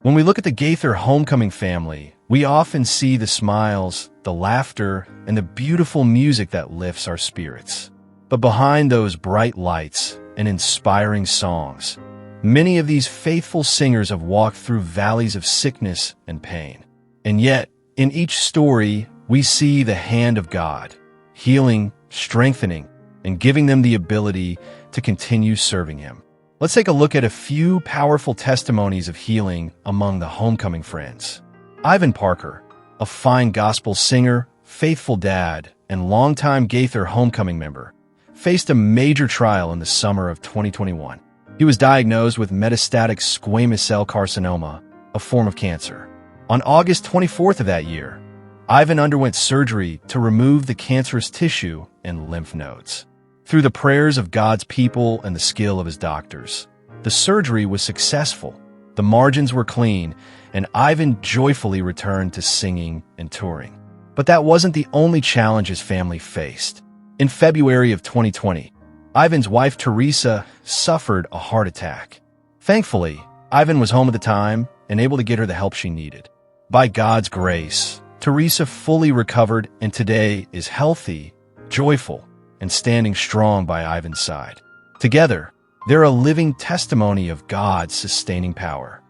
When we look at the Gaither Homecoming family, we often see the smiles, the laughter, and the beautiful music that lifts our spirits. But behind those bright lights and inspiring songs, many of these faithful singers have walked through valleys of sickness and pain. And yet, in each story, we see the hand of God, healing, strengthening, and giving them the ability to continue serving Him. Let's take a look at a few powerful testimonies of healing among the Homecoming friends. Ivan Parker, a fine gospel singer, faithful dad, and longtime Gaither Homecoming member, faced a major trial in the summer of 2021. He was diagnosed with metastatic squamous cell carcinoma, a form of cancer. On August 24th of that year, Ivan underwent surgery to remove the cancerous tissue and lymph nodes. Through the prayers of God's people and the skill of his doctors, the surgery was successful, the margins were clean, and Ivan joyfully returned to singing and touring. But that wasn't the only challenge his family faced. In February of 2020, Ivan's wife Teresa suffered a heart attack. Thankfully, Ivan was home at the time and able to get her the help she needed. By God's grace, Teresa fully recovered and today is healthy, joyful, and standing strong by Ivan's side. Together, they're a living testimony of God's sustaining power.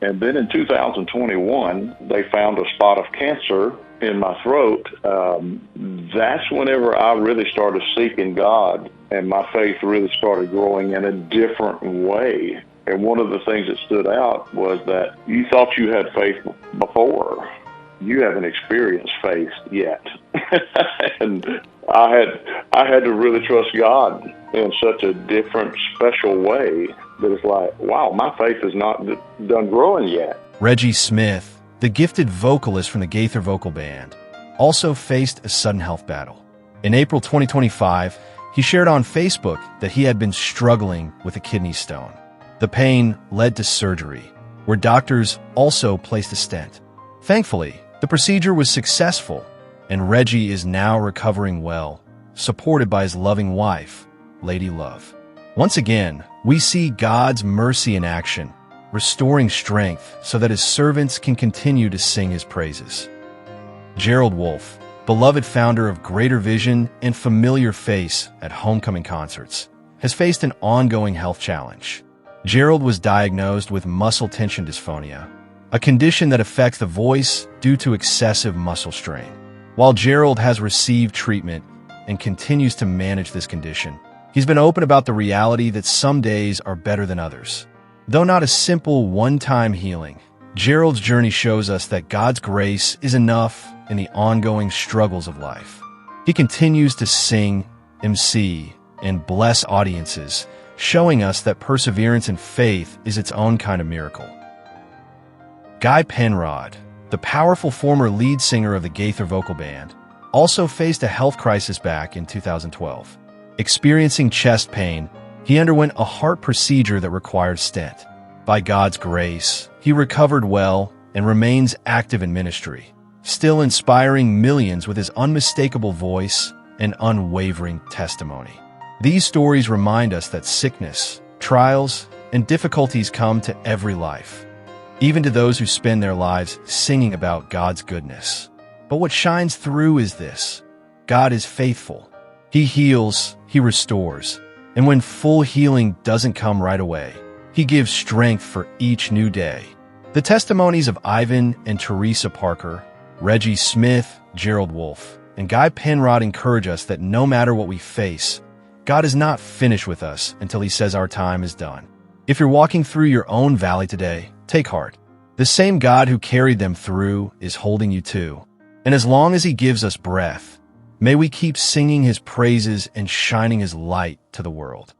And then in 2021, they found a spot of cancer in my throat. That's whenever I really started seeking God, and my faith really started growing in a different way. And one of the things that stood out was that you thought you had faith before. You haven't experienced faith yet. And I had to really trust God in such a different, special way that it's like, wow, my faith is not done growing yet. Reggie Smith, the gifted vocalist from the Gaither vocal band, also faced a sudden health battle. In April 2025, he shared on Facebook that he had been struggling with a kidney stone. The pain led to surgery, where doctors also placed a stent. Thankfully, the procedure was successful, and Reggie is now recovering well, supported by his loving wife, Lady Love. Once again, we see God's mercy in action, restoring strength so that his servants can continue to sing his praises. Gerald Wolf, beloved founder of Greater Vision and familiar face at Homecoming concerts, has faced an ongoing health challenge. Gerald was diagnosed with muscle tension dysphonia, a condition that affects the voice due to excessive muscle strain. While Gerald has received treatment and continues to manage this condition, he's been open about the reality that some days are better than others. Though not a simple one-time healing, Gerald's journey shows us that God's grace is enough in the ongoing struggles of life. He continues to sing, MC, and bless audiences, showing us that perseverance and faith is its own kind of miracle. Guy Penrod, the powerful former lead singer of the Gaither vocal band, also faced a health crisis back in 2012. Experiencing chest pain, he underwent a heart procedure that required stent. By God's grace, he recovered well and remains active in ministry, still inspiring millions with his unmistakable voice and unwavering testimony. These stories remind us that sickness, trials, and difficulties come to every life, even to those who spend their lives singing about God's goodness. But what shines through is this: God is faithful. He heals, He restores, and when full healing doesn't come right away, He gives strength for each new day. The testimonies of Ivan and Teresa Parker, Reggie Smith, Gerald Wolfe, and Guy Penrod encourage us that no matter what we face, God is not finished with us until He says our time is done. If you're walking through your own valley today, take heart. The same God who carried them through is holding you too. And as long as He gives us breath, may we keep singing His praises and shining His light to the world.